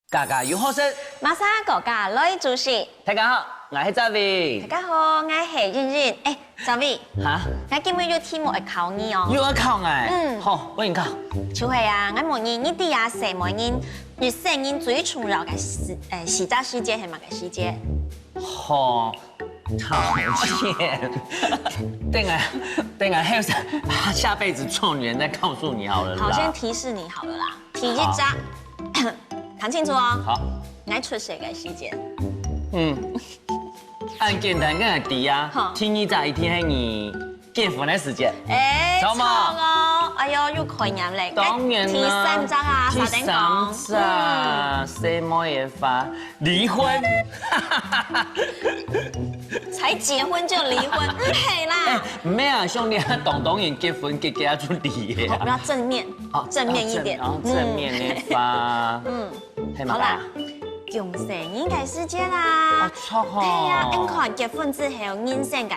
家家有好生，马上国家来主席。大家好，我是赵伟。大家好，我是润润。赵伟，哈，我今日有题目会考你哦。又要考哎？好，我先考。就係啊，我問你，你哋啊什麼人與生人最重要嘅時間時間係乜嘅時間？好討厭。等下，還有下輩子做女人再告訴你好了啦。好，先提示你好了啦。第一章，看清楚哦。好。我出世嘅時間。按簡單跟係第啊，聽你在一天係你結婚的時間。錯哦，哎呦，又困人嚟。當然啦。第三章啊，第三章，什麼也發離婚。才結婚就離婚，唔係啦。唔係啊，兄弟，當然結婚結家就離嘅。我要正面，正面一點。正面的發。好啦。共成人嘅時間啦，錯哦。係啊，你看結婚之後，人生嘅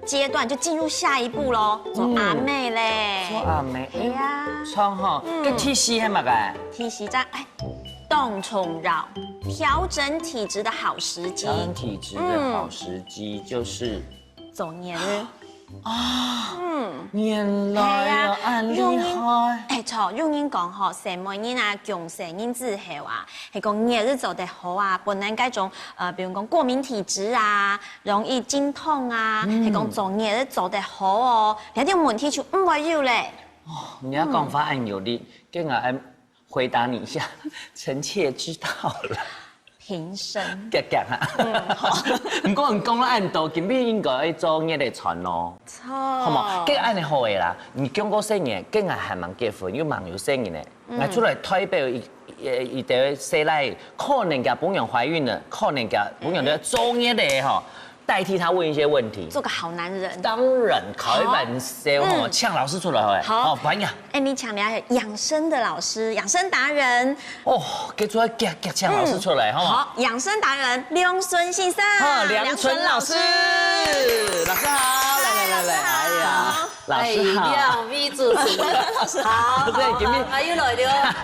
階段就進入下一步咯，做阿妹咧。做阿妹。係啊。錯吼，個提示係乜嘅？提示在動蟲擾，調整體質的好時機。調整體質的好時機就是走年日。啊，原來啊，咁厲害。錯，用人講吼，什麼人啊，共成人之後啊，係講年日做得好啊，本來嗰種比如講過敏體質啊，容易經痛啊，係講做年日做得好哦，有啲問題就唔會有咧。哦，你要講法按有力，跟我回答你一下，臣妾知道了。平生。夾啊！好，唔過唔講啦，按道今日應該做嘢嚟傳咯。錯。好冇？跟按係好嘅啦。你講過生日，跟我係忙結婚，又忙有生日咧。我出來台北一條細奶，可能家本人懷孕了，可能家本人都做嘢嚟吼。代替他問一些問題，做個好男人。當然，考一本書哦，嗆老師出來會。好，不然呀。你搶了養生的老師，養生達人。哦，給出來夾嗆老師出來，好。好，養生達人梁孫先生。梁孫老師，老師好，來，哎呀，老師好。兩位主持人，老師好。對，今日又來了。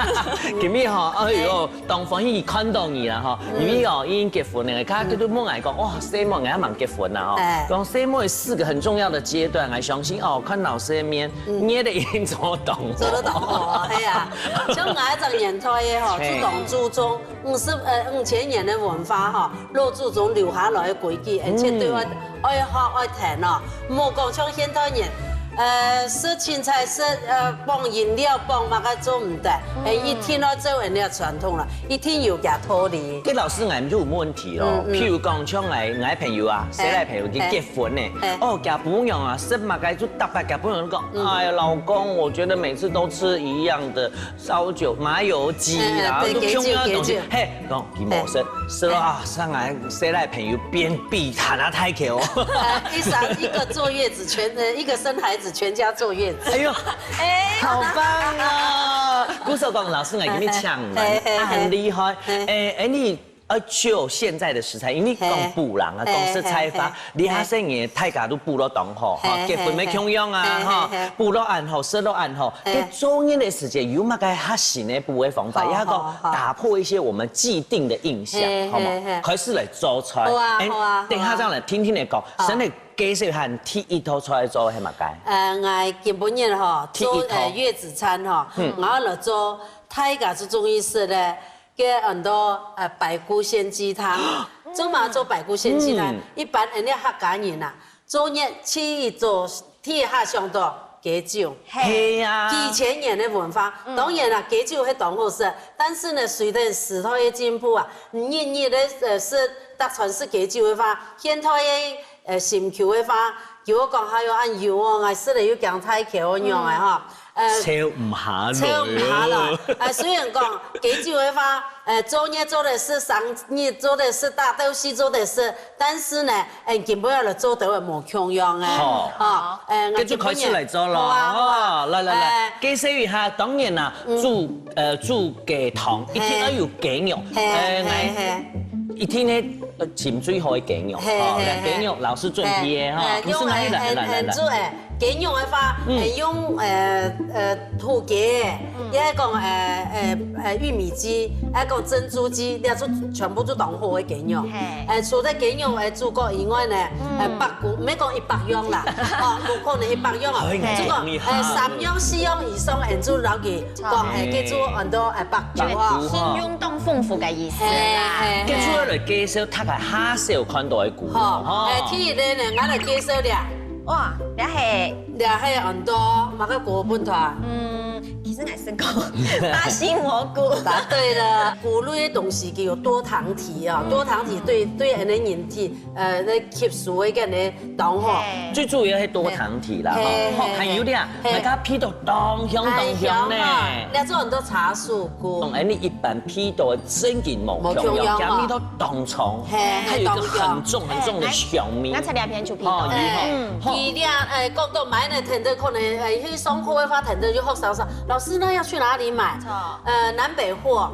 今日哈，哎呦，當歡喜看到你啦哈，因為哦已經結婚了，佢都問我講，哇，細妹我蠻結婚啦哈，講細妹4個很重要的階段，我相信哦，看老師的面，你也得已經做得懂。做得懂哦，係啊，像我一陣年胎嘅吼，注重注重5000年的文化吼，落注重留下來嘅規矩，而且對我愛學愛聽哦，唔好講像現代人。食青菜食放飲料放乜個做唔得，一天都做人家傳統啦，一天要夾脫離。啲老師我就有問題咯，譬如講像我朋友啊，細奶朋友佢結婚呢，哦夾本樣啊，食乜個就特別夾本樣講，哎呀老公，我覺得每次都吃一樣的燒酒麻油雞啊，都中央東西，嘿，講佢冇食，食到啊上來細奶朋友邊避彈啊太巧。一個坐月子一個生孩子。全家坐月子，哎呦，好棒啊！古手講老師，我給你搶了，很厲害。你就現在的食材，因為講布郎啊，講食材法，你下生嘢大家都布到當好，結婚沒窮用啊，哈，布到按好，食到按好。給做嘢的時間有乜個較新的布的方法，也講打破一些我們既定的印象，好冇？開始來做出來。好啊，等下這樣來聽聽你講，真係。介紹下第一套出來做係乜嘅？我基本上吼做月子餐吼，我嚟做大家最中意食咧，嘅很多白菇鮮雞湯，做嘛做白菇鮮雞湯，一般人哋客家人啊，做嘢去做天下上多雞酒，係啊，幾千年的文化，當然啦，雞酒係當好食，但是呢，隨着時代嘅進步啊，日咧是搭傳是雞酒嘅話，現代嘅。新橋嘅話，叫我講下要按油哦，我食嚟要講太橋咁樣嘅嗬。超唔下來。超唔下來。雖然講幾久嘅話，做嘢做的是生意，做的是大東西，做的是，但是呢，基本上嚟做到係冇窮樣嘅。好。我就開始嚟做咯。好啊。來，介紹一下，當然啦，煮雞湯一定要有雞肉。一天呢，潛水可以雞肉，雞肉老師準備嘅哈。用嚟煮鸡肉的话，用土鸡，也讲玉米鸡，也讲珍珠鸡，你做全部做当好的鸡肉。除了鸡肉煮过以外呢，白骨唔免讲100样啦，哦，冇可能100样啊，这个3样4样以上，做老几讲叫做很多白骨啊，是运动丰富嘅意思啦。跟住我嚟介紹，睇下下少看到嘅股。天日呢，我嚟介紹咧。哇，你係你係很多，馬個果本團。其實我是講巴西蘑菇。答對了，菇類的東西叫有多糖體啊，多糖體對人的人體那吸收嘅呢當好。最主要係多糖體啦，還有啲啊，大家批到當香呢。你做很多茶樹菇。同你一般批到真件冇香樣，加呢都當蟲，它有一個很重的香味。我吃兩片就批而到。咧講到買呢，聽到可能去上課嘅話，聽到就學生說，老師呢要去哪裡買？南北貨。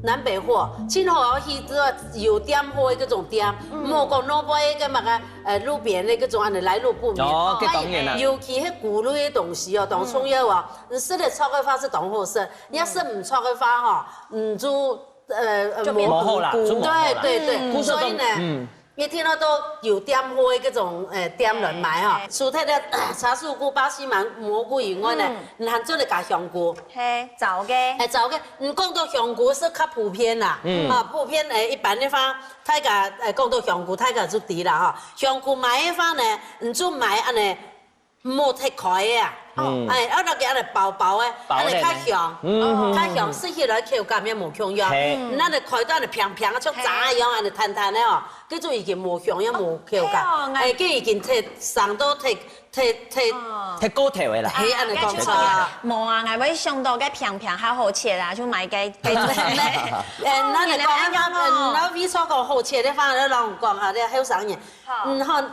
南北貨，今後要去做有店貨嘅嗰種店，莫講攞杯嘅乜嘅路邊嘅嗰種安尼來路不明。哦，當然啦。尤其係菇類嘅東西哦，當蔥油啊，你食得錯嘅話是當好食，你要食唔錯嘅話嗬，就冇好啦，對，所以呢。一天都有店貨嗰種店人買哈，除咗咧茶樹菇、巴西蘑菇以外呢，你還做嚟加香菇。係走嘅。走嘅，你講到香菇是較普遍啦，普遍一般的話，大家講到香菇，大家就知啦哈。香菇買嘅話呢，你就買安尼冇剔開嘅啊。我那個安尼薄薄的，安尼較香，較香，食起來口感也冇香樣。那你開到安尼平平啊，像炸一樣安尼彈彈的哦，叫做已經冇香也冇口感。佢已經剔上到剔高頭嘅啦。係安尼講錯。冇啊，我會想到嘅平平還好切啦，就買嘅。那你講那味所講好切的話，你讓講下你後生人，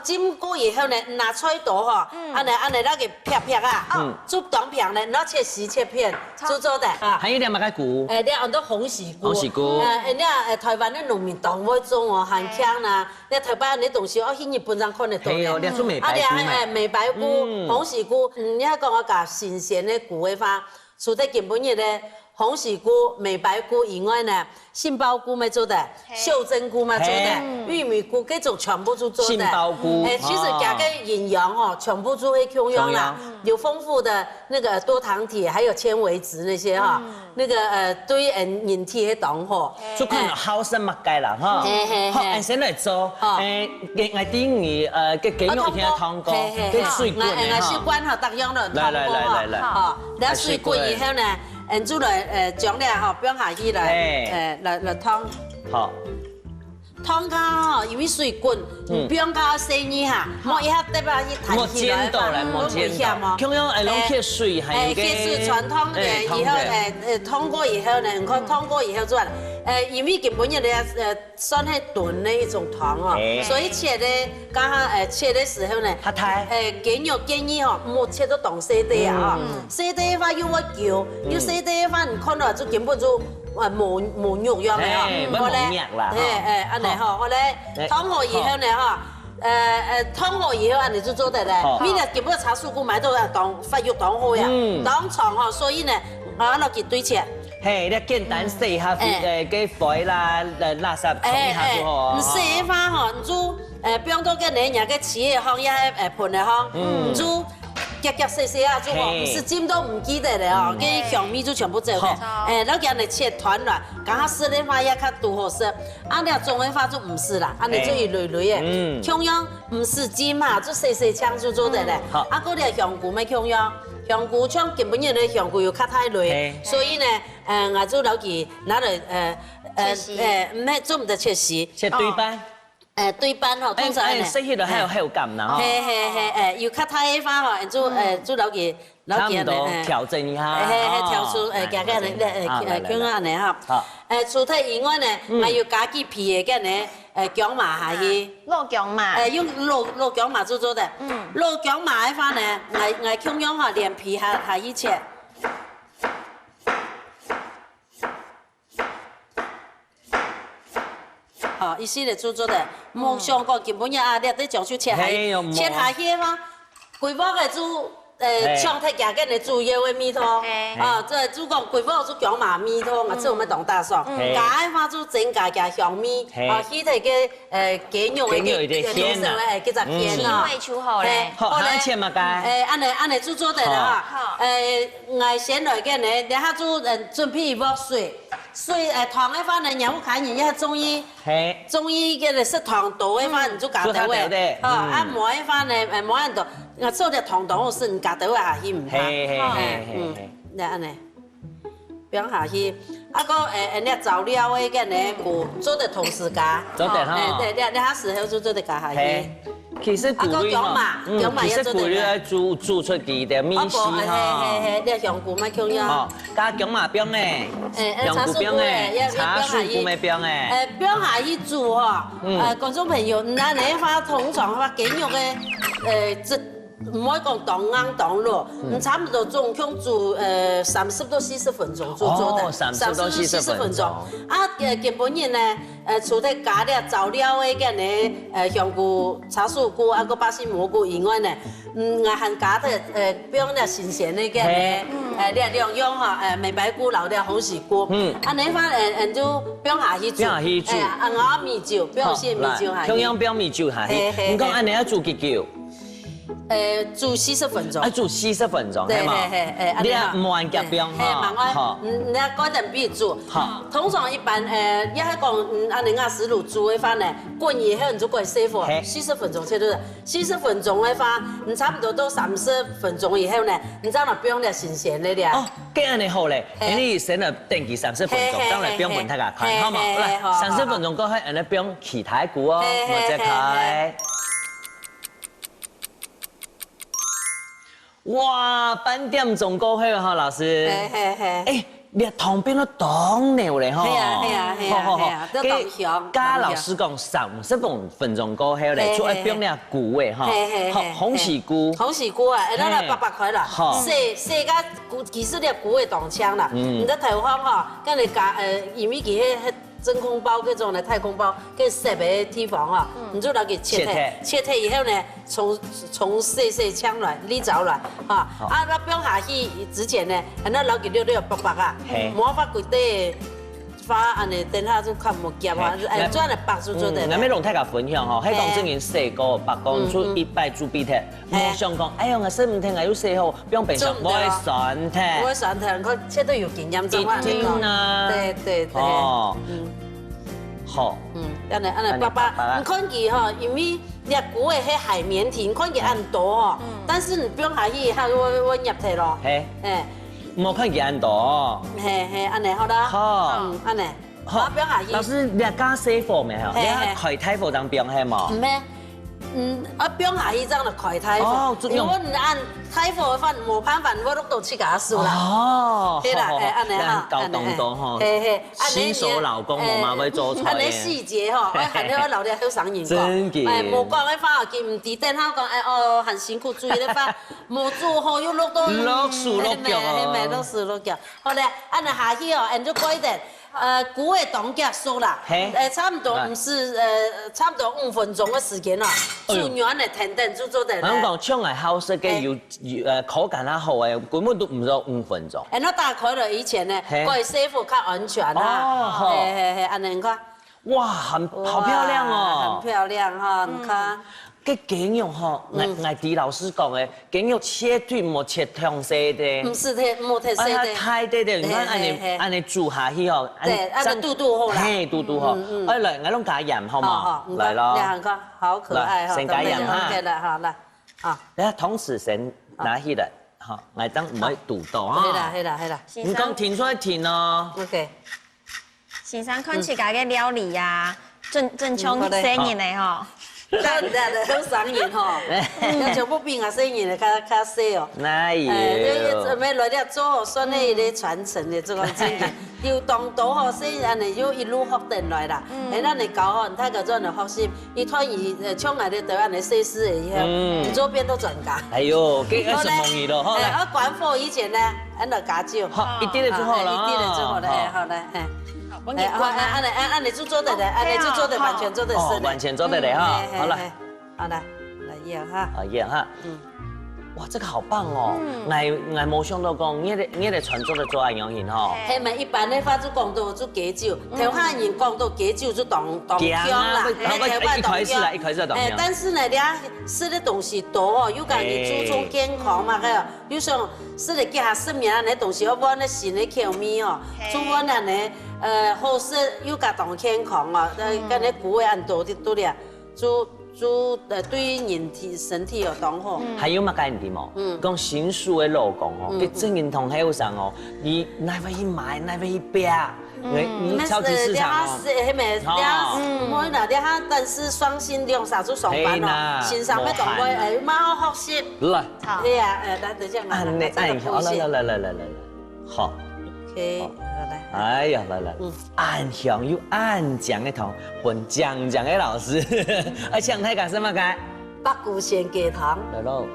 煎過以後呢，拿出來倒哈，安尼那個片片啊。煮當片咧，然後切絲切片，做的啊。還有啲乜嘅菇？你很多紅蒽菇。紅蒽菇。你台灣的農民當會種哦，很強啦。你台灣啲東西，我去日本上看得到嘅。係哦，你做美白菇咩？美白菇、紅蒽菇，你係講我夾新鮮的菇嘅話，除咗根本嘅咧。紅蒽菇、美白菇以外呢，杏鮑菇咪做的，袖珍菇嘛做的，玉米菇這種全部都做的。杏鮑菇，其實加個營養哦，全部都會供用啦，有豐富的那個多糖體，還有纖維質那些哈，那個對人體嘅當好。就看到好生物雞啦，哈。好，先來做，我等於嘅雞肉先湯過，嘅水滾嘅哈。水滾後，特樣咯，來，好，然後水滾以後呢？做來將咧吼放下去來湯，好，湯加因為水滾，不用加細膩哈，莫一下得把一彈起來，冇煎到，咁樣攞起水係有嘅水傳湯嘅，以後湯過以後呢，你看湯過以後做，因為根本嘅咧算係燉的一種湯哦，所以切咧，剛剛切的時候呢，雞肉建議吼，莫切到當細啲啊，細啲嘅話要我叫，要細啲嘅話，你看到就根本就冇肉樣嘅哦，我咧，安尼吼，我咧湯好以後呢吼。湯好以後啊，你就做得咧。明日根本茶樹菇買到當發育當好呀，當床吼，所以呢，我攞佢對切。嘿，你簡單洗下嘅灰啦、垃圾沖下就好。唔洗嘅話吼，你就不用到個你人嘅切嘅方，也係盤嘅方，你就夾夾細細啊，就好，唔是尖都唔記得咧哦，啲香味就全部走嘅。然後叫你切團啦，剛好濕嘅話也較多好食。啊，你種嘅話就唔是啦，啊你就一類類嘅，香樣唔是尖嘛，就細細槍就做得咧。啊，嗰啲香菇咪香樣。香菇像根本嘅香菇又較太累，所以呢，我就攞佢拿嚟唔係做唔得切絲，切對半，對半吼，通常呢，食起來還有口感啦，係，又較太花吼，就攞佢差唔多調整一下，調出加個咁樣呢嚇，除咗以外呢，還要加幾皮嘅呢。薑麻下去，落薑麻，用落薑麻做的，落薑麻嘅話呢，我薑用下連皮下去切，好，意思嚟做的，冇想過根本啊，你得將手切下去，切下去嘅話，規包嘅就像太夹紧的煮叶的米汤，这煮讲规煲煮姜麻米汤，啊，这我们当大爽。加爱花煮整加香米，起头个鸡肉的鲜呐，叫做鲜呐。味出好嘞。好，还切嘛该？安尼煮得啦哈。我先来个呢，然后煮准备一煲水。水糖的话呢，然后看人家中医个咧是糖多的话，你就加到位。啊，麻的话呢，麻人多，我做点糖多是你加到位下去唔怕。那安尼，变下去，啊个那调料的个呢，有做得同时加。做得哈。对，你下时候就做得加下去。其實古女其實古女咧煮出佢嘅米絲哈，你香菇咪強呀？加姜麻冰誒，香菇冰誒，茶樹菇咪冰誒。冰下去煮哈，觀眾朋友，那你話通常話雞肉嘅唔可以講當硬當落，差唔多總共煮30到40分鐘做的，30到40分鐘。啊，基本人呢，除咗加啲調料嘅嘅呢，香菇、茶樹菇啊個巴西蘑菇以外呢，我還加啲冰啲新鮮嘅嘅呢，啲兩樣嚇，美白菇、老啲紅薯菇。啊，你翻就冰下去煮，我米酒，冰些米酒下去。中央冰米酒下去，唔講安尼要煮幾久？煮40分鐘。煮40分鐘，係嘛？你啊唔按夾冰哈？你嗰陣必煮。通常一般一係講按你20度煮嘅話呢，滾以後你就可以熄火，40分鐘切到40分鐘嘅話，你差唔多到30分鐘以後呢，你再嚟冰啲新鮮嘅啲。哦，咁安尼好咧，你先嚟定期30分鐘，當嚟冰雲睇下看，好嘛？來30分鐘過後，安尼冰起太鼓哦，我再開。哇，8點鐘過去哈，老師。哎，你糖冰都當牛咧吼。係啊，都當香。加老師講30分鐘過後咧，做一冰咧菇嘅哈，紅薯菇。紅薯菇啊，那來800塊啦。細個菇其實你菇會當槍啦，你在台灣哈，跟你加因為佢迄真空包嗰種咧太空包，跟設備地方啊，你就攞佢切開以後呢，從細槍來你走來嚇，啊那冰下去之前呢，那攞佢溜白白啊，冇法佢啲花安尼等下就看冇夾啊，轉嚟白就做得。嗱，咩同大家分享吼，迄講正經細個白講出100煮比特，冇想講，哎呀我識唔聽啊，要細號，不用平常唔會選聽，唔會選聽，佢切都有經驗做啊，一定啊，對，哦，好，安尼白白，你看佢吼，因為你菇嘅迄海綿體，看佢按多吼，但是你冰下去，它會入體咯，冇看見安多，安尼好啦，安尼，好冰下去。老師，你加細火未？你開太火當冰係冇？唔咩？冰下去這樣就開太火。如果你按太火嘅話，冇辦法，我碌到去甲燒啦。哦，係啦，安尼哈，搞動作吼，新手老公我嘛會做菜。安尼細節吼，我看到我老爹好上癮。真嘅。冇講嘅話，佢唔知等下講，很辛苦注意的話，冇做好又碌到落樹落腳哦。係落樹落腳。好咧，安尼下去哦，按就改點。菇嘅當腳熟啦，差唔多唔是差唔多5分鐘嘅時間啦，煮完嚟停停就做得啦。我講搶嚟好食嘅要口感啊好誒，根本都唔到5分鐘。我打開了以前呢，個師傅較安全啦。安尼你看，哇，好漂亮哦，很漂亮哈，你看。cái雞肉吼，我啲老師講嘅雞肉切斷冇切通細的，唔是冇切細的，太對的，你看按你煮下去吼，對，按嘟嘟好啦，嘿嘟嘟好，哎來，我攏加鹽好嘛，來咯，兩個好可愛哈，先加鹽哈，OK 啦，好啦，啊，你同時先拿起來，好，我等唔會堵到啊，係啦，你講停出來停咯 ，OK，先生看起家嘅料理呀，正宗生意嚟吼。好上癮吼，要全部變啊生癮嚟，較細哦。哪有？準備來啲做算你啲傳承嘅這個經驗，要當到吼先，安尼要一路學定來啦。咱嚟教吼，睇個種嚟學習，伊突然衝嚟啲台灣嚟試試嘅以後，唔做變到專家。哎呦，幾個什麼嘢咯？好啦。我關火以前呢，按落加酒。好，一啲就好啦。一啲就好啦，好啦，按你就做得的，按你就做得完全做得是的，完全做得的哈。好了，好了，來驗哈。好驗哈。哇，这个好棒哦！我冇想到讲，你的传做的做爱养型吼。迄咪一般的法子讲到做假酒，台湾人讲到假酒就当香啦，一开始啦，一开始当香。但是呢，你吃的东西多哦，又讲你注重健康嘛，个，有像吃的加食物啊，那东西要不那新的口味哦，做我那呢，好食又加当健康啊，跟那古味按多的多了，对人体身体有当好。还有嘛概念冇？讲新书的老公哦，佮正认同喺上哦，你哪会去买，哪会去拼？你超级市场哦。迄咪，我那啲哈，但是双薪两啥做上班哦，线上要动开，蛮好学习。来，对呀，等下按来，好。 OK， 来。哎呀，来，暗香又暗酱的汤，混酱的老师，而且太干什么干？北固鲜鸡汤。来喽。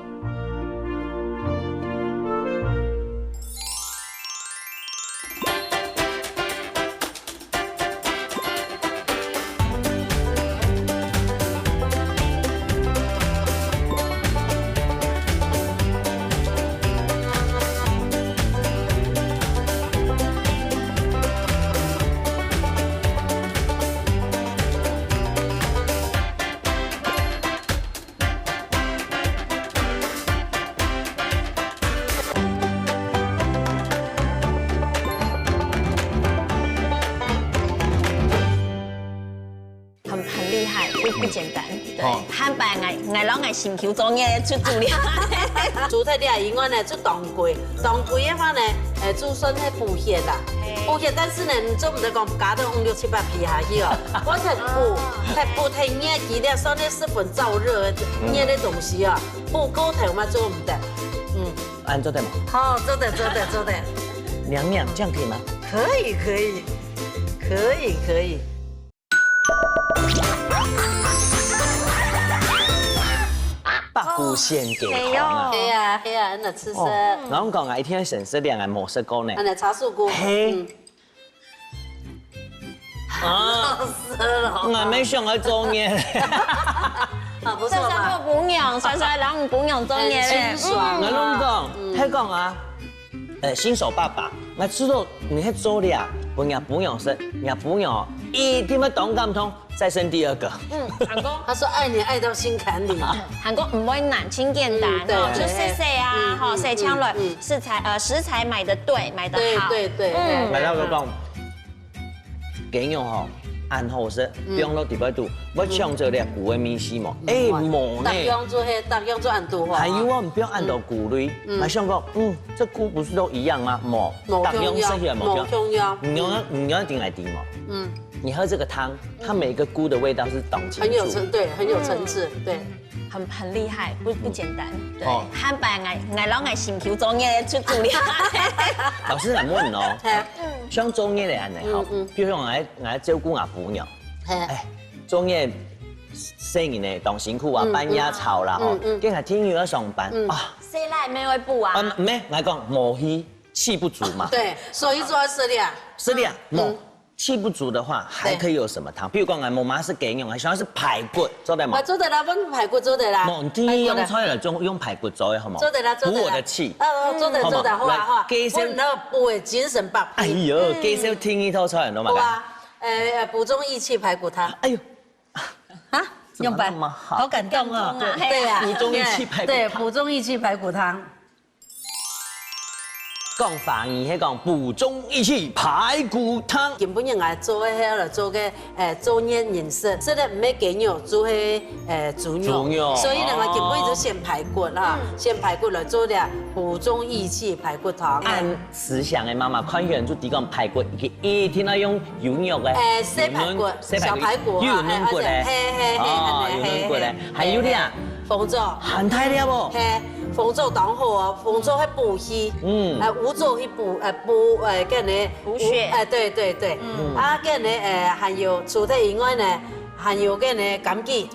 很厉害，不简单。对，汉白爱老爱心求作业出主料。主菜啲因为呢做当归的话呢，做算係補血啦，補血，但是呢，做唔得講加到5、6、7、8皮下去哦。我太補太熱幾啲，所以是份燥熱熱的東西啊，補高頭嘛做唔得。按做对吗？好，做得。娘娘，这样可以吗？可以。 北固鲜鸡汤啊！系啊，那吃食。然后讲啊，一天省食量啊，冇食过呢。那茶树菇。嘿。啊，死了！我没想到做嘢。啊，不错嘛。补养，帅人补养作业清爽。我拢讲，迄讲啊，新手爸爸，我知道你喺做了，补养生，你补养一定要懂感通。 再生第二个。韩国他说爱你爱到心坎里。韩国唔会难，清简单，就细细啊，哈，细枪了，食材买的对，买的好。对。买到讲，鸡肉吼，按好食，不用落地摆度，我抢着咧古的米丝嘛，冇呢。大用做按度还有我唔不要按到骨类，还想讲，这菇不是都一样吗？冇，大用生起来冇重要，唔要一定来滴嘛。你喝这个汤，它每个菇的味道是懂清楚，很有层次，对，很厉害，不简单。对，汉白爱老爱心求作业出主料。老师来问哦，像作业嚟安尼吼，比如讲我照顾阿婆娘，作业生意呢当辛苦啊，半夜吵啦吼，今日天又要上班啊，谁来没会补啊？没，我讲冇气不足嘛，对，所以做是的，冇。 气不足的话，还可以有什么汤？比如讲，我妈是鸡肉，还想要是排骨，做得吗？做得啦，我排骨做得啦。冇，你用出来就用排骨做的好冇？做得啦，补我的气。做得，好啊。我那补的精神百倍。哎呦，鸡手听一套出来，懂吗？好啊，补中益气排骨汤。哎呦，啊，用白吗？好感动啊！对呀，补中益气排骨汤。对，补中益气排骨汤。 讲法语，迄讲补中益气排骨汤。根本人来做迄了，做个做年饮食，这个唔要鸡肉，做迄猪肉。所以呢，我根本就先排骨哈，先排骨来做了补中益气排骨汤。按思想的妈妈看人就提讲排骨，一定要用油肉的。生排骨，小排骨，有嫩骨的，有嫩骨的，还有咧。 凤爪，咸太了不？嘿，凤爪当好哦，凤爪去补气，五爪去补个呢补血，对，个呢还有除了以外呢，还有个呢枸杞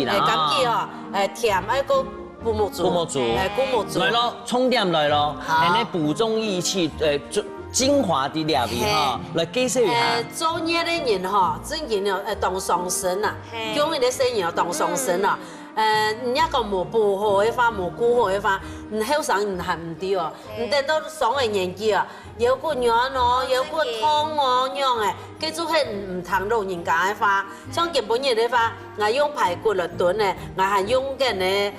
啦，枸杞哦，甜那个古木竹，来咯，充电来咯，来补中益气，精华的料味哈，来介绍一下。做嘢的人哈，真正要当上身呐，讲伊的生意要当上身呐。人家讲无补好的话，无顾好的话，后生唔含唔对哦，等到上个年纪啊，腰骨软哦，腰骨痛哦，样诶，记住迄唔通老人家的话，像日本人的话，我用排骨来炖的，我还用紧的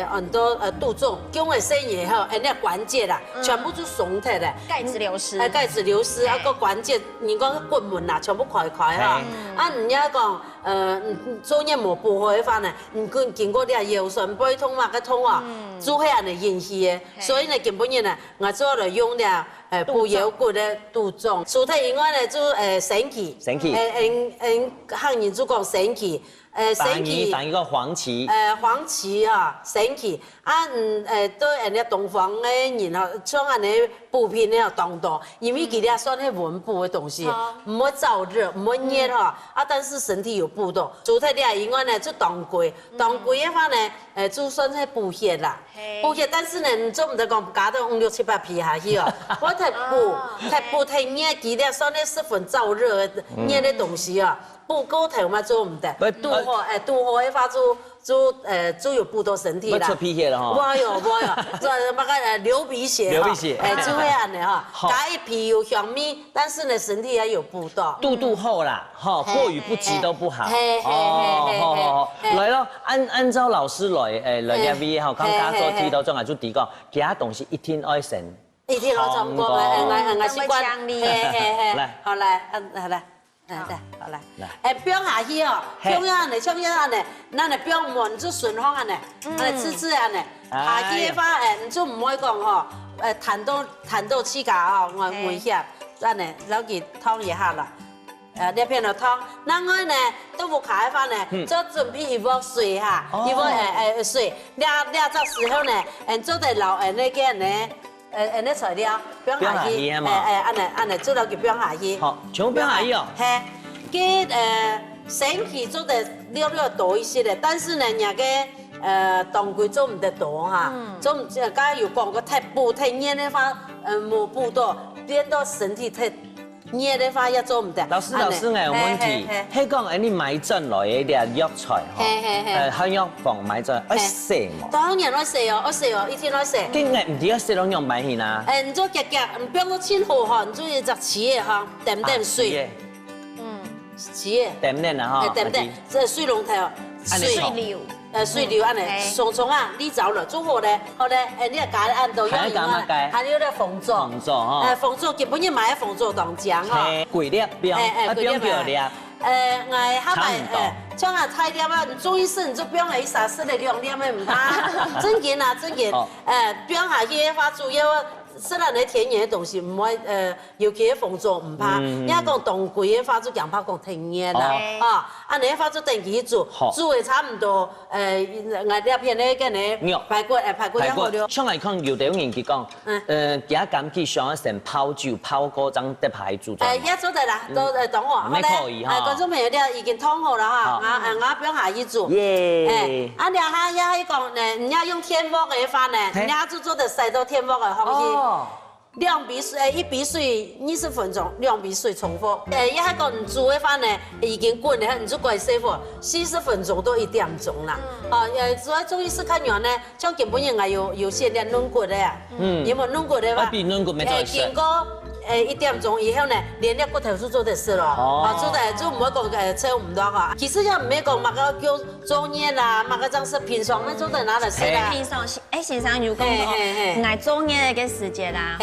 很多杜仲，姜的生意好，那关节啦，全部都松脱的，钙质流失，钙质流失，啊个关节，人讲骨门啦，全部块块哈，啊人家讲做嘢无补好的话呢，经过啲腰酸背痛嘛个痛啊，做迄样的引起的，所以呢，根本人呢，我做了用了补腰骨的杜仲，除脱以外呢，做神奇，汉人就讲神奇。神奇，反一个黄芪，黄芪啊，神奇啊，对人家东方的人啊，像安尼补品咧当当，因为佢哋算係温补的东西，唔會燥熱，唔會熱哈，啊，但是身體有補到。除咗啲以外呢，就當歸，當歸的話呢，就算係補血啦，補血，但是呢，做唔得講加到5、6、7、8皮下去哦，我太補太熱，佢哋算係十分燥熱的熱的東西啊。补骨头嘛做唔得，肚好的话就有补到身体啦。出皮血了哈。我有，这那个流鼻血。流鼻血。就会安的哈，加一皮有香味，但是呢身体也有补到。肚厚啦，哈，过于不及都不好。好。来咯，按照老师来入味哈，刚刚所提到种啊，就提讲其他东西一天爱神。一天我差不多，我习惯。来，好来，好来。好来，不用下去哦，不用安尼，像样安尼，咱来不用满足顺风安尼，安尼自自安尼，下去的话，你就唔可以讲吼，弹到起价哦，危险，安尼，攞佢燙一下啦，呢片就燙，咱个呢都不开的话呢，就准备一锅水哈，一锅水，两只时候呢，做得老那个呢。那材料不用下去，安尼做了就不用下去。好，全部不用下去哦。嘿，佢神奇做得料多一些的，但是呢，人家当归做唔得多哈，做唔刚才有讲过太补太热的话，冇补到，变到身体太热的话也做唔得。老师，我有问题，迄讲你买进来的啲药材吼，香药房买进爱洗嘛？当然爱洗哦，一天爱洗。今日唔知要洗两样买去呐？你做夹夹，唔变到清好哈，你做一只起的哈，点水。起的。点啊哈？点，这水龙头。水流。水流安尼，松啊，你走了，做好咧，好咧，你也加按到还有咧红枣，红枣基本上买红枣当浆哈，贵粒标，标叫粒，我下摆像啊菜粒啊，中医师你就不用去啥式的2粒的唔怕，真紧啊，不用下去话主要。虽然你甜的东西唔会尤其啲红枣唔怕，人家讲当归的话就强怕讲甜热啦，啊，你话就等佢煮，煮的差唔多，我这片咧跟你排骨也好了。像来看有啲人佢讲，其他感去上一成泡酒泡嗰陣得排煮咗。也做得啦，都等我，好咧。觀眾朋友咧已經燙好了哈，我不用下去煮。耶！你下也講人家用天鍋嘅法呢，人家就做得晒到天鍋嘅方式。2杯水，1杯水20分钟，2杯水重复。一下个你煮的话呢，已经滚了，你就关熄火，40分钟到1点钟啦。主要中医师看完呢，像基本上还有些练软骨的呀，有冇软骨的话？软骨没做经过1点钟以后呢，连那骨头就做得死了。做得就唔好讲吃唔多哈。其实也唔係講乜個叫做熱啦，乜個真是平常咧做得拿嚟食啦。平常先生有講過，挨做熱嘅時節啦，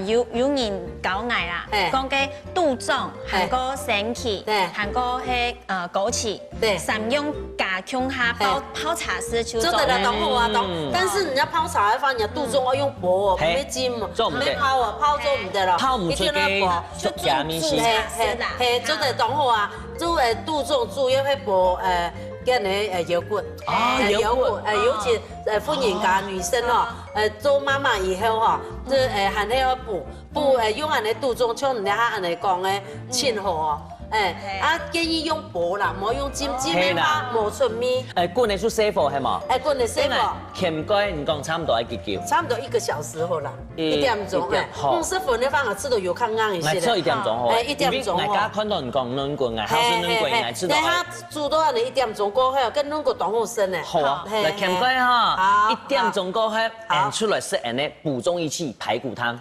有人搞挨啦，講嘅杜仲、韓國神奇、韓國係枸杞，3用加芎下泡茶絲就做得當好啊當。但是人家泡茶嘅話，人家杜仲要用薄，唔係尖，唔係泡啊，泡做唔得啦。泡唔出嘅，做假面試。係做得當好啊，做杜仲主要係薄跟你腰骨，腰骨尤其婦人家女生哦，做媽媽以後哦，都係要補用安尼杜仲，像人家安尼講嘅清河哦。建议用薄啦，莫用尖尖的哈，磨出面。滚的出师傅係嘛？滚的师傅。欠該唔講差唔多幾久？差不多1個小時好啦，1點鐘。好。師傅你放下吃到有看硬一些。我吃1點鐘好。1點鐘。我家看到人講軟棍啊，還是軟棍來吃到。他煮到你1點鐘過後，跟軟棍當好身咧。好啊，來欠該哈，1點鐘過後，按出來是按呢補中益氣排骨湯。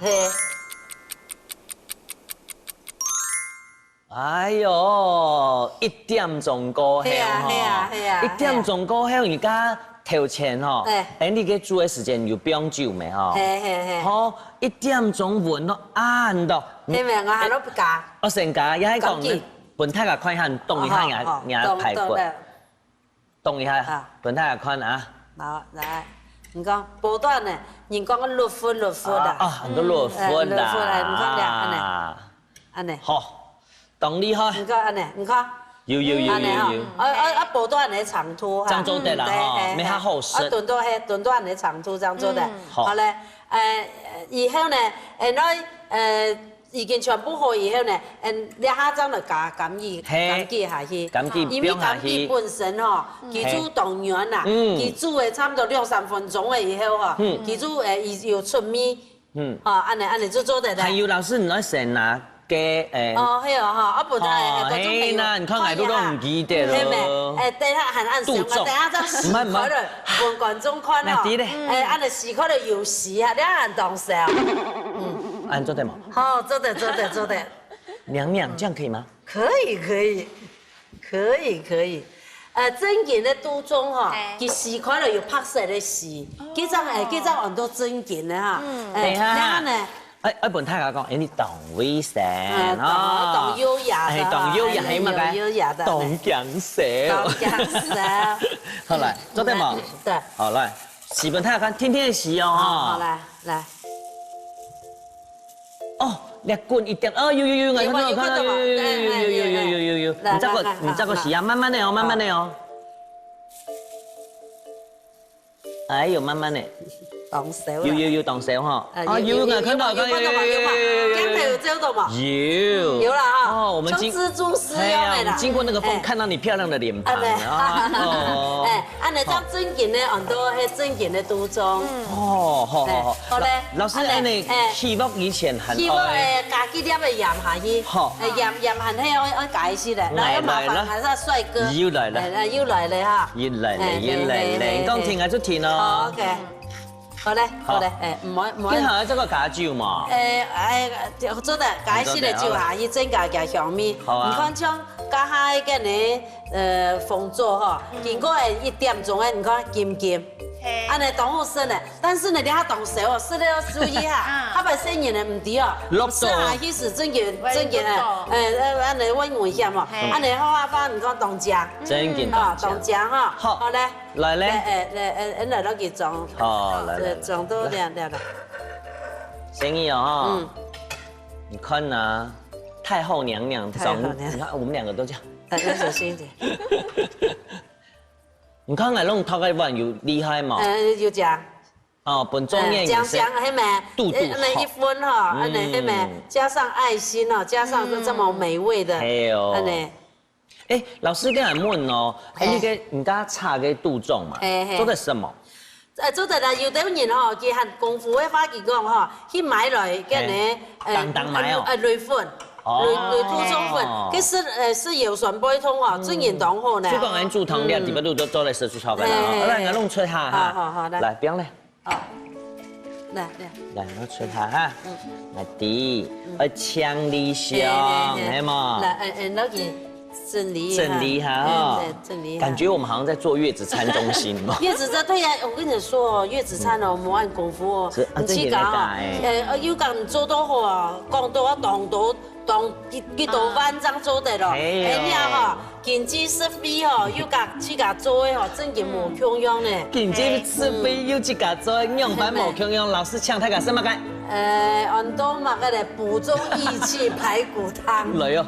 哎呦，1點鐘過後，1點鐘過後而家頭前吼，你嘅煮嘅時間又不用久咩吼？好，1點鐘換咯，按到。係咪？我係攞不加。我成家也係講，本太個看下動一下也排骨，動一下，本太個看啊。好，來，你講波段呢？你講個六分的。啊，很多六分的。你看兩，安尼。好。動厲害，你看，你看，有，波段的長度哈，這樣做得啦哈，沒遐好食。短段的長度這樣做得，好咧，以後呢，已經全部好以後呢，你下張就加柑橘下去，因為柑橘本身吼，佢煮凍完啦，佢煮的差不多2-3分鐘的以後哈，佢煮又出味，安尼就做得啦。還有老師，你來先拿。嘅係啊哈，不然係啦，你看我都唔記得咯。等下係按上，等下就試開了，換觀眾看哦。按你試開了有時啊，你按當時啊。按做得嗎？好，做得。娘娘，這樣可以嗎？可以。正經的都中哈，佢試開了有拍攝的試，幾張很多正經的哈。等下呢？本太個講，你懂威聲懂優雅的，懂優雅係乜嘅？優雅的，懂講笑。好來，做得冇？對。好來，洗本太個看，天天洗哦。好來。哦，你滾一點，有，我看到有。你這個洗啊，慢慢的哦。哎呦，慢慢的。當手有當手哈，有我看到，鏡頭有照到嗎？有啦哈，我們經過那個風，看到你漂亮的臉龐啊。按你張正經的很多正經的都中。好嘞。老師，你希望以前很愛。加幾粒嘅鹽下去。好。鹽係愛加一些的，來麻煩還是帥哥。又來了哈。又來了，講停就停咯。 OK。好嘞，唔好。今下這個加酒嘛？做得加些的酒下去增加嘅香味。好啊。你看像加下嘅呢，風做嗬，經過1點鐘嘅，你看金，安尼當好生的。但是呢，你下當熟哦，食了要注意下，它把生熱的唔對哦。食下去是正經安尼溫危險哦。安尼好啊，把你看當醬。正經當醬哈。好嘞。 來咧，來到佢裝，裝到亮了。生意哦，你看啊，太后娘娘裝，你看我們兩個都這樣。大家小心點。你看我弄頭個碗有厲害嘛？有醬。哦，本中宴也是。係咪？肚好。那1分哈，係咪？加上愛心哦，加上這麼美味的。係哦。 老師跟人問哦，你嘅人家炒嘅杜仲嘛，做的什麼？做得啦，有啲人哦，佢係功夫嘅花技講嗬，去買來跟你當買哦，擂粉，擂杜仲粉，佢是油酸背通哦，真然當好呢。主講人煮湯料，基本都做嚟食出炒飯啦。來，我弄出下哈。好，來，不用咧。來，我出下哈。來啲，強力香，係嘛？來，攞佢。 整理哈哦，整理。感覺我們好像在做月子餐中心嘛。月子餐對呀，我跟你說哦，月子餐哦，冇按功夫哦，唔似講哦，要講做到好啊，講到啊當幾道班章做得咯。你啊嗬，經濟實費嗬，要講自家做嘅嗬，真嘅冇強樣呢。經濟實費要自家做，樣板冇強樣，老師搶睇下什麼嘅？按多嘛個嚟補中益氣排骨湯。來哦。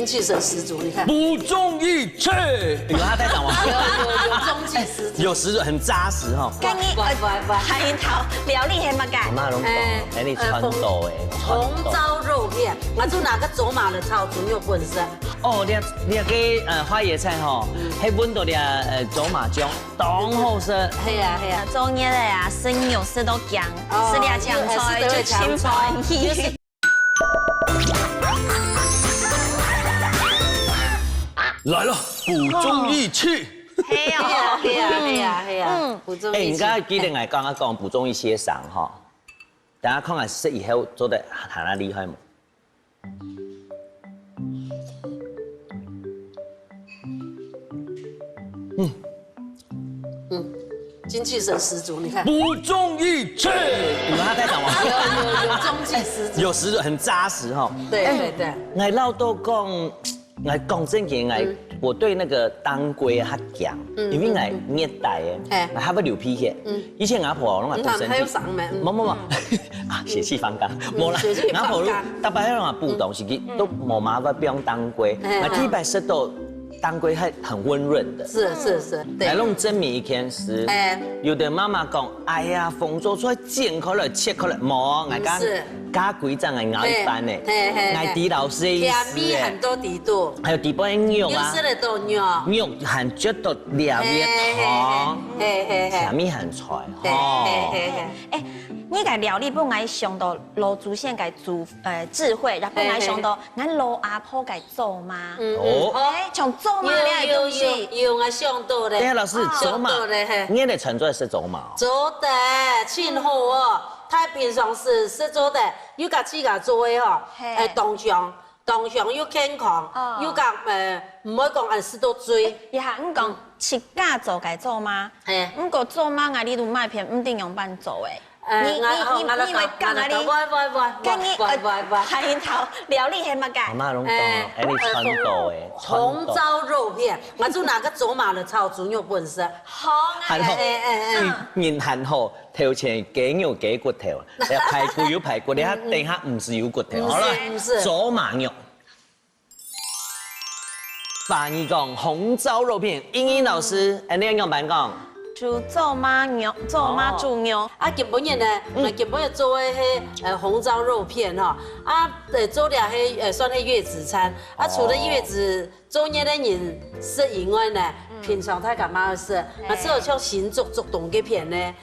气神十足，你看。补中益气，有它在讲吗？有中气十足。有十足，很扎实哈。跟你还一套料理系乜嘅？妈拢讲，哎，你川豆诶，红糟肉片，我做哪个走马的炒猪肉本身。哦，你给花椰菜吼，迄温度的走马姜，当好食。系啊系啊，做嘢的呀，生有事都讲，是俩讲出来就轻欢喜。来了，补中益气。系啊系啊系啊系啊，补中益气。你刚才记得我刚刚讲补中一些伤哈，等下看看是以后做的还那厉害吗？精气神十足，你看。补中益气，有它在讲吗？有中气十足。有十足，很扎实哈。对对对。我老多讲，我讲真经，我对那个当归较强，因为我热带的，我还要流鼻血。以前阿婆拢话补身体。还有伤没？冇啊，血气方刚。冇啦，阿婆大白迄种补东西，都冇麻烦不用当归，那第一摆食到。当归很温润的，是，来弄蒸米一天吃。有的妈妈讲，哎呀，风做出来煎可了，切可了，冇，我讲加几张来熬一般呢。我狄老师的意思。米很多底度，还有底部的肉啊，有的都肉，肉很足到料的汤，下面很菜哦。哎，你个料理本来想到老祖先个智慧，然后本来想到咱老阿婆个做嘛。哦，哎，像做嘛那个东西，有我想到的。对啊，老师，走马，你的创作是走马。做的，庆好哦。他平常是做的，有家自家做的吼，动向又健康，又讲唔好讲按时都追。一下唔讲自家做个做嘛，唔过做嘛啊，你都卖片唔定用办做诶。你会讲啊你？跟你还一套料理系乜嘅？阿妈拢讲，哎，你川豆诶，红糟肉片，我做哪个走马的炒猪肉本身。好啊，面很好，头前鸡肉鸡骨头，排骨有排骨，你下底下唔是有骨头，好了，走马肉。翻译讲红糟肉片，英英老师，你用版讲。煮做马牛，做马煮牛。啊，基本呢，基本做的迄红糟肉片哈，啊，做了迄算迄月子餐。啊，除了月子做嘢的人食以外呢，平常太干嘛事？啊，只有像新做动嘅片呢。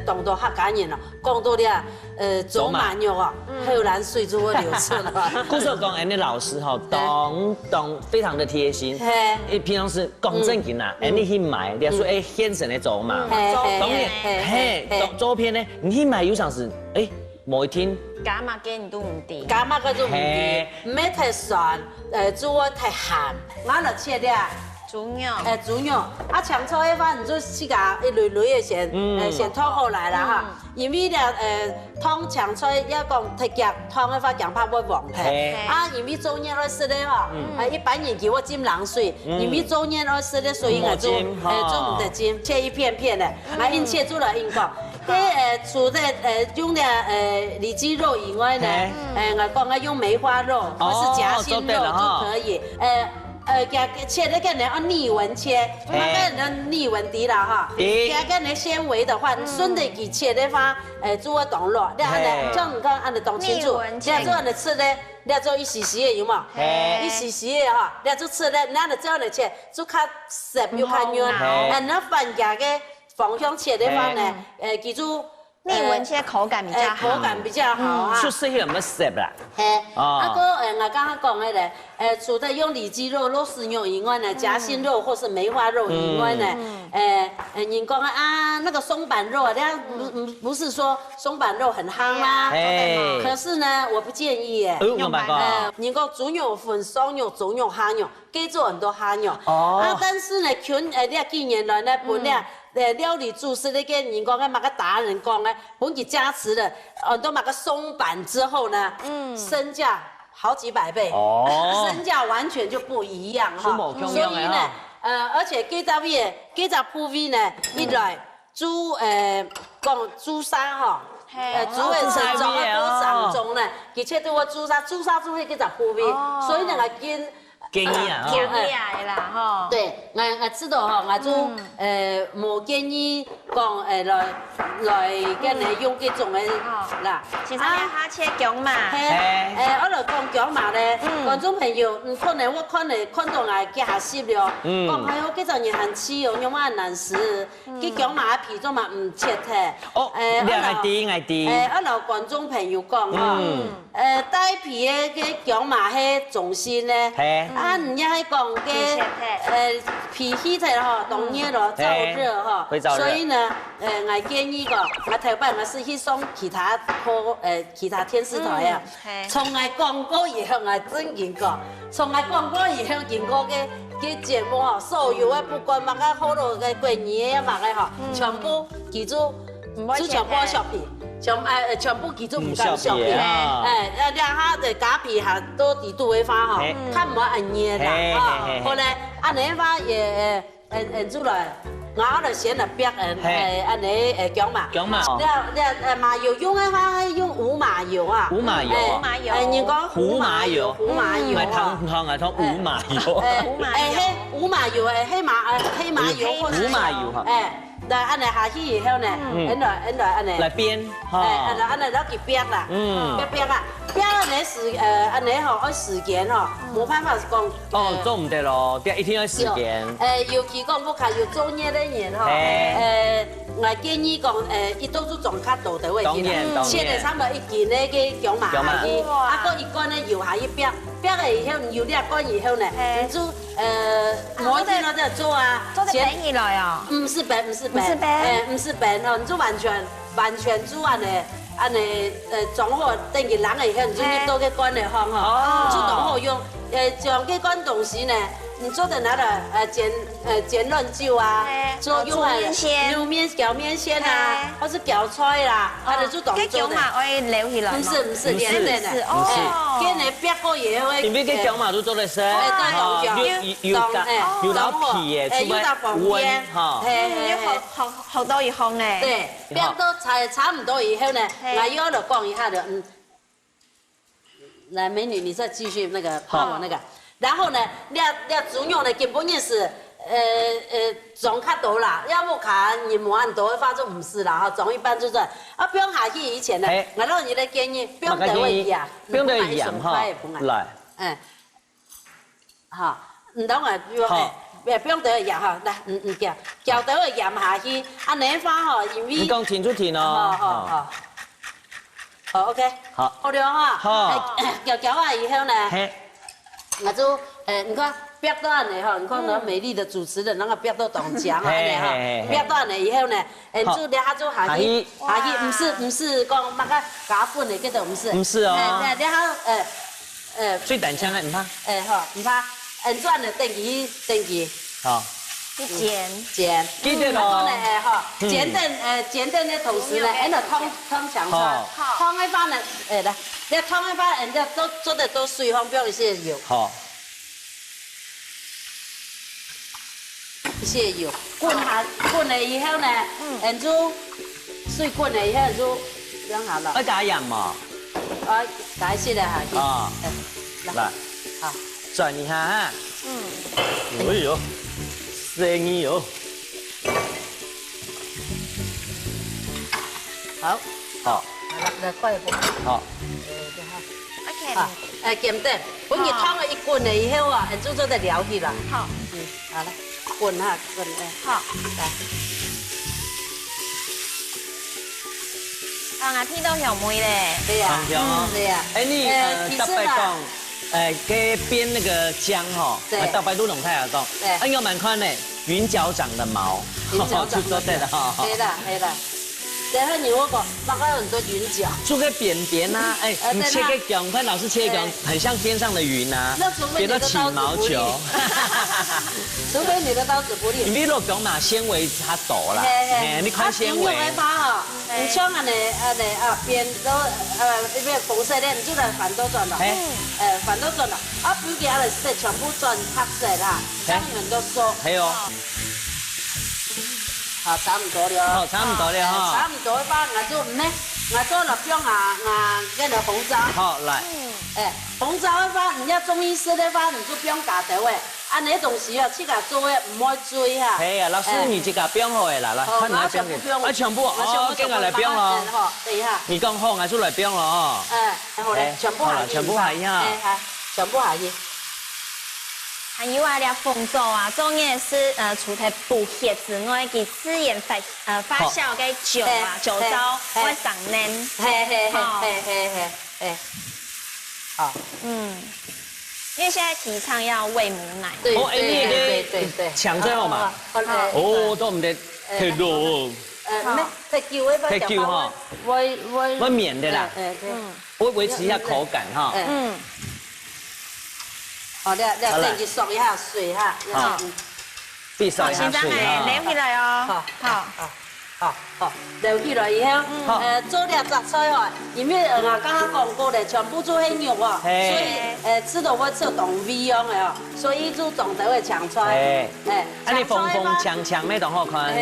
动到客家人咯，讲到了走马肉啊，后来水就会流出来。故说讲，你老师哈，懂非常的贴心。你平常是讲正经啦，你去买，你说现成的走马，当然，照片呢，你去买有常是某一天。加码给你都唔低，加码嗰种唔低，唔系太酸，做太咸，我就切了。猪肉，猪肉，啊，强炒的话，你就自家一类类的先烫好来啦哈。因为咧，汤强炒要讲特夹汤的话，强怕会黄皮。啊，因为做嘢来食的哈，一般人叫我浸冷水，因为做嘢来食的，所以我做唔得浸，切一片片的，啊，硬切出来硬讲。除了用的里脊肉以外呢，我讲我用梅花肉或是夹心肉就可以，切那个呢按逆纹切，那个人逆纹低了哈。加个呢纤维的话，顺着去切的话，做动落，你按呢，像你看按的动清楚，你做按的吃呢，你做一时时的有冇？一时时的哈，你做吃呢，你按的这样的切，就较实又较软，那反加个方向切的话呢，记住。逆纹切口感比较好，口感比较好啊。出色有没有食啦？啊个我刚刚讲的咧，除了用里脊肉、肉丝肉以外呢，夹心肉或是梅花肉以外呢，人讲啊那个松板肉，人家不是说松板肉很夯吗？可是呢，我不建议耶。用白个。人讲猪肉分松肉、猪肉、虾肉，给做很多虾肉。啊，但是呢，你近年来呢，本来。料理厨师那个人讲，那个达人讲呢，本给加持了很多那个松板之后呢，身价好几百倍，身价完全就不一样哈。所以呢，而且几只铺位呢，一来煮讲煮沙哈，煮的是中啊，都上中呢，而且都我煮沙煮迄几只铺位，所以呢，跟建议啊，建议来啦吼。对，我知道吼，我就无建议讲来跟你用这种的啦。其实咧，哈切姜嘛，我就讲姜嘛咧，观众朋友，可能我看到我加湿了，讲哎呦，这种也很吃哦，因为难食，这姜嘛皮种嘛唔切的。哦，爱滴。我老观众朋友讲吼，带皮的个姜嘛迄重心咧，啊，唔也系讲个皮起来吼，当热咯，燥热哈，所以呢，我建议个，我头摆我是去送其他其他电视台啊，从来广告以后我真见过，从来广告以后见过个节目吼，所有的不管乜个好多个过年啊乜个吼，全部记住只全部削皮。全部记住唔敢削皮，两下的假皮下都地度会发吼，看唔好按热啦，后来按你发也出来，我就先来逼按你姜嘛，你麻油用的话用无麻油啊，无麻油，人讲胡麻油，咪汤啊汤无麻油，无麻油黑麻油或无麻油哈，来按你下去以后呢，按你来煸，按你攞去煸啦，煸啊，煸按你按你吼要時間吼，冇辦法講。哦，做唔得咯，一定要時間。尤其講不卡要做熱的人吼，我建議講伊都是種較大的位置啦，切嚟差唔多1斤的個姜麻下去，啊個一罐的油下去煸，煸了以後油兩罐以後呢，你就每天都在做啊，做得便宜來哦。唔是白，唔是白哦，你就完全煮按你裝好等於冷了以後，你就入到個罐嚟放吼，就當好用。將這罐東西呢，你做的那個煎潤酒啊，做用牛面攪面線啊，或是攪菜啦，它就當做的。這姜嘛可以留起來嗎？唔是，簡單的，給你煸過以後，因為這姜嘛都做得生，有到皮嘅，出來溫哈，要好多以後呢。對，煸到差唔多以後呢，我又嚟講一下的，來美女，你再繼續那個幫我那個，然後呢，你煮用的根本就是裝較多啦，要不卡你冇按多，發就唔是啦哈，裝一般就是啊，不用下去以前呢，我讓你的建議不用得一樣，不用得一樣哈，來，哈，唔等我不用得一樣哈，來叫得一樣下去，啊你發吼，因為你講清楚聽哦。好 ，OK， 好了哈，好，攪啊以後呢，我就你看煸到安尼哈，你看那美麗的主持人那個煸到當漿啊，安尼哈，煸到安尼以後呢，就兩下就下去，唔是講那個假粉的，嗰度唔是哦，兩下最膽槍啊，唔怕，好，唔怕，轉了等於，好。煎，記得咯。然後呢，哈，煎蛋的同時呢，那湯上菜，湯一翻呢，來，你湯一翻，人家都做得都水放，不要一些油。好。一些油，滾了以後呢，人就水滾了以後就兩下啦。加鹽嘛？加一些下去。啊，來，好，轉一下哈。哎呦。生意哦，好，來快一步，好，OK，鹹蛋，本日湯了一滾了以後啊，人就做得了去啦。好，好啦，滾下，好，來，我聽到有梅咧，對呀，對呀，你特別講。給煸那個薑哈，大白都弄太下講，要蠻寬的，雲腳長的毛，就做對了哈。對啦，然後你我講，那個很多雲腳，做個扁啊，你切個薑塊，老是切個很像天上的雲啊，別到起毛球。除非你的刀子不利。因為落薑嘛，纖維它多啦，你看纖維。你像安尼邊都呢邊紅色咧，你就來反倒轉了，反倒轉了，啊，不給它的色全部轉黑色啦，這樣很多熟。係哦。好，差唔多了。好，差唔多了哈。差唔多吧，我就唔咩，我做了冰嗰個紅枣。好来，紅枣嘅話，人家中醫師嘅話，你就不用加豆嘅。按你東西啊，自家做嘅唔好追哈。系啊，老師你這個冰好嘅啦，來，看來冰嘅，全部哦，今日來冰咯。等一下。你講好，我出來冰咯哦。好嘞，全部下去。全部下去哈。全部下去。還有啊，啲鳳爪啊，做嘢是除咗補血之外，佢自然發酵嘅酒啊，酒糟會上嫩。好。因為現在提倡要餵母奶。對對，搶最後嘛。哦，都唔得太多。咩？太久嘅太久哈。會綿的啦。會維持一下口感哈。好，你去索一下水哈。必須一下水啊。撩起來哦。好，撩起來以後，做啲雜菜哦，因為我剛剛講過咧，全部做係肉哦，所以吃到會吃動味樣嘅哦，所以就總得會搶出來。你風強咩都好看。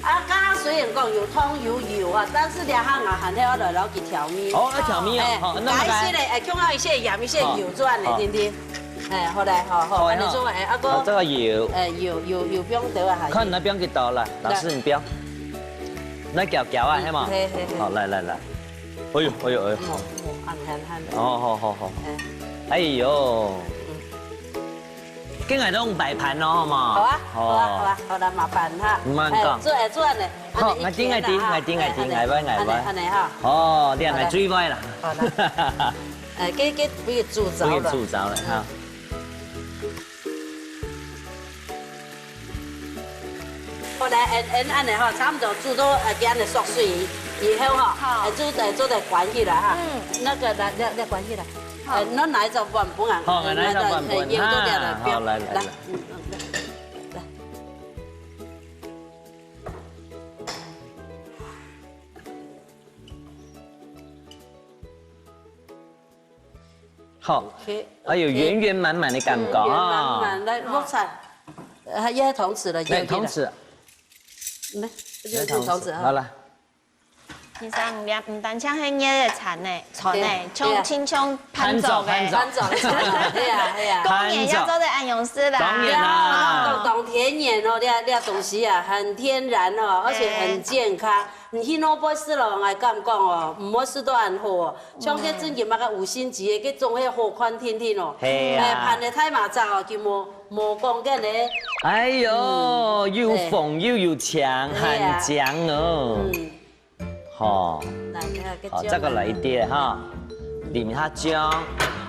剛剛雖然講有湯有油啊，但是兩下我還要來攞去調味。哦，要調味哦，那麼加一些咧，放一些鹽一些油轉嚟，聽聽。好嘞，好，你做阿哥。這個油。油不用得啊，看你那邊幾多啦，老師你標。那攪啊，係嘛？好，來。哎呦。好。哎呦。今日都用擺盤咯，好嘛？好啦，麻煩哈。唔慢講。做人咧。好，我點，捱威。安尼哈。哦，你係最歪啦。好啦。俾佢煮着了。俾佢煮着了哈。後來按呢哈，差唔多煮到俾人縮水以後哈，做得關起來哈。那個你關起來。那奶就半半啊。好，奶就半半哈。好，來。好，哎呦，圓圓滿滿的感覺啊！圓圓滿滿來落菜，一湯匙了，對，湯匙。來，這就湯匙。好了。其實唔單止係嘢嘅菜呢，像青葱盤做嘅，係啊。過年要做的安陽式啦。當然啦。懂甜點哦，啲東西啊，很天然哦，而且很健康。你去攞杯試咯，我咁講哦，唔好試到很好哦。像佢之前買個5星級嘅，佢種係好寬天哦。係啊。盤得太麻雜哦，就冇講嘅咧。哎呦，又縫又強，很強哦。好，好，這個來一點哈，淋下薑。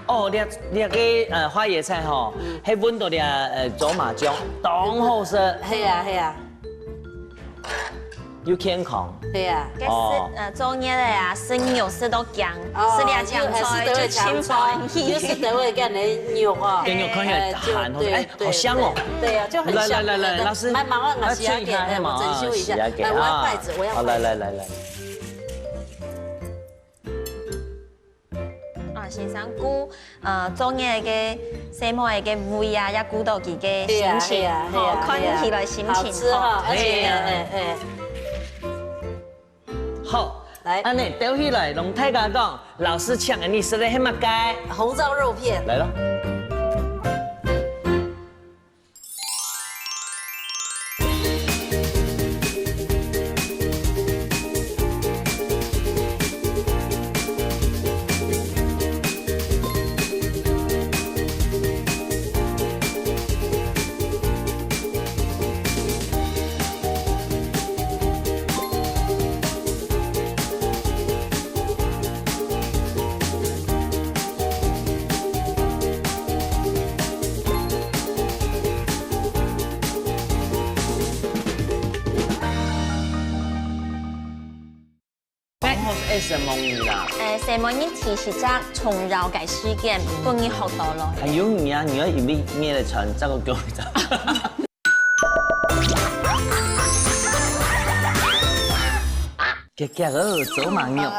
哦，你個花椰菜吼，喺溫度啲走馬薑，當好食。係啊。又健康。係啊。做嘢的呀，生油食到薑，食啲薑菜就清爽。就是等會跟你肉哦。跟肉看起來很好，哎，好香哦。對啊，就很香。來，老師。來，麻煩我洗下給，我整修一下。我要筷子，我要。好，來。先生顧做嘢嘅細妹嘅胃啊，也顧到佢嘅心情，看起來心情好。好，來，安尼倒起來，同大家講，老師請嘅你食得乜嘢？紅燒肉片。來咯。什麼魚啦？什麼魚其實只從繞嘅時間幫你學到咯。還有魚啊，魚要咩嚟傳？這個叫你知。嘅哦，走馬牛。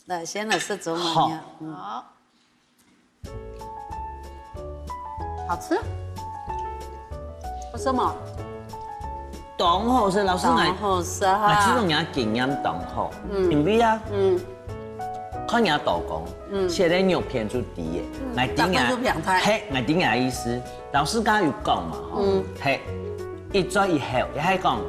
來，先來是走馬牛。好。好吃？為什麼？冻好食，老师来，好食来哈。这种人经验冻好，因为啊，看人豆公，写的肉片就低的，来顶大多数平台嘿，来顶的意思，老师刚有讲嘛，吼，嘿，一左一后，也还讲，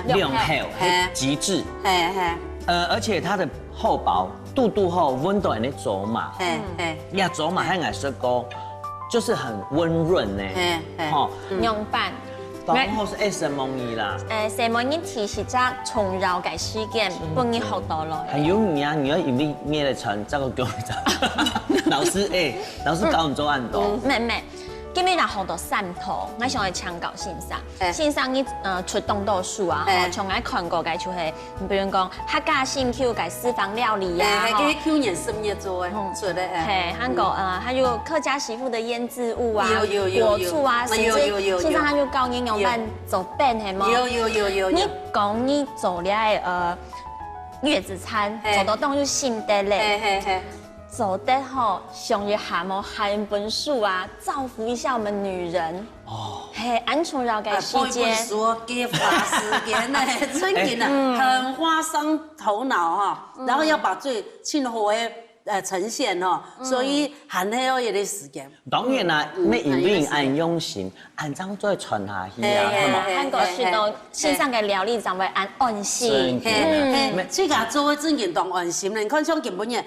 两后，嘿，极致，嘿嘿而且它的厚薄、肚肚厚、温度的走马，嘿嘿呀，走马还爱说高，就是很温润呢，吼，用饭。冻好是什么意啦？什么人提示只重绕嘅時間，幫你學到咯。还有你啊，你要因為捏了成這個叫你知？老師老師教唔做按多。咩，基本上學到三套，我想去倡導線上，線上你出動豆書啊，從我看過嘅就係，比如講客家新 Q 嘅私房料理呀，給去年10月做的，做的嘿，韓國還有客家媳婦的醃製物啊，有果醋啊，甚至線上他就教你用飯做飯係嗎？有。你講你做了月子餐，做到當就心得嘞。嘿。走得好，想要喊一本书啊，造福一下我们女人。哦，嘿，安重要嘅时间。说给花时间呢，真的很花伤头脑哈。然后要把最亲和的呈现哈，所以很要一点时间。當然啦，咩因為按用心，按張再傳下去啊，係嘛？韓國是到線上嘅料理，就會按安心。自家做的真正當安心咧，你看像根本嘢，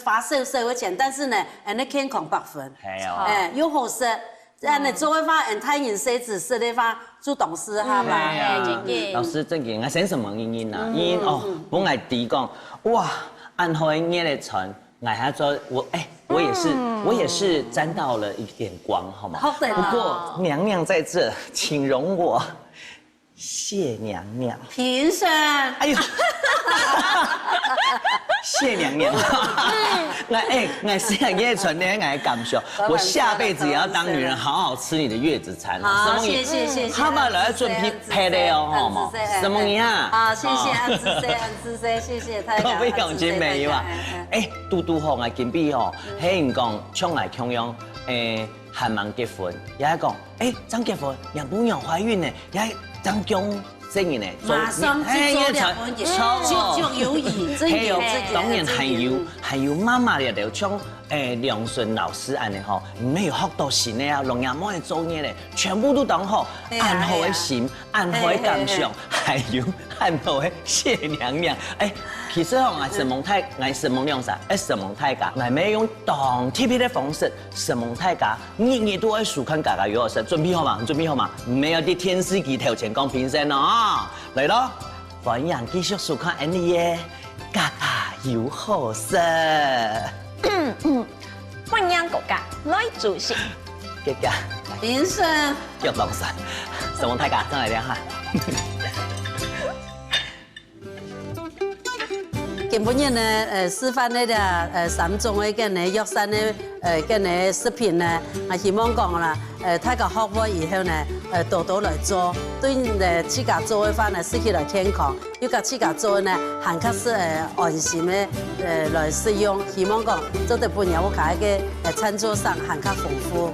花少的錢，但是呢，你健康百分。係哦。又好食，你做的話，太飲食只是的話，主動是哈嘛。老師正經，我先什麼原因啊？原因哦，本來弟講，哇，按好捏的傳。我还说，我也是沾到了一点光，好吗？不过娘娘在这，请容我谢娘娘。评审，哎呦，谢娘娘。我是想给传点爱感受，我下辈子也要当女人，好好吃你的月子餐。好，谢谢。他们来准备配的哦，好吗？什么呀？啊，谢谢安之 C， 谢谢太高飞奖金没有啊？嘟嘟红啊，金币吼，嘿人讲抢来抢用，还忙结婚，也系讲，张结婚，杨姑娘怀孕呢，也系张姜生意呢，马上去做两婚结，就有意，真有这个。当然还有妈妈也就像梁顺老师安尼吼，没有学到新的啊，龙眼冇的作业咧，全部都当好，按好的心，按好的感想，还有按好的谢娘娘，其實我係神蒙亮啥？神蒙太家，我咪用當 TV 的方式，神蒙太家，日都喺樹看家家有好食，準備好嘛？準備好嘛？沒有啲天司機頭前講評審哦，嚟咯！歡迎繼續收看 Annie 嘅家家有好食。歡迎國家來主席。家家，評審，叫當神，神蒙太家，真係靚哈！根本日呢，示範呢啲3種嘅跟呢藥膳呢，跟呢食品呢，我希望講啦，大家學過以後呢，多多來做，對自家做嘅話呢，食起來健康，又甲自家做呢，還較是安心嘅來使用，希望講做得半日我家嘅餐桌上還較豐富。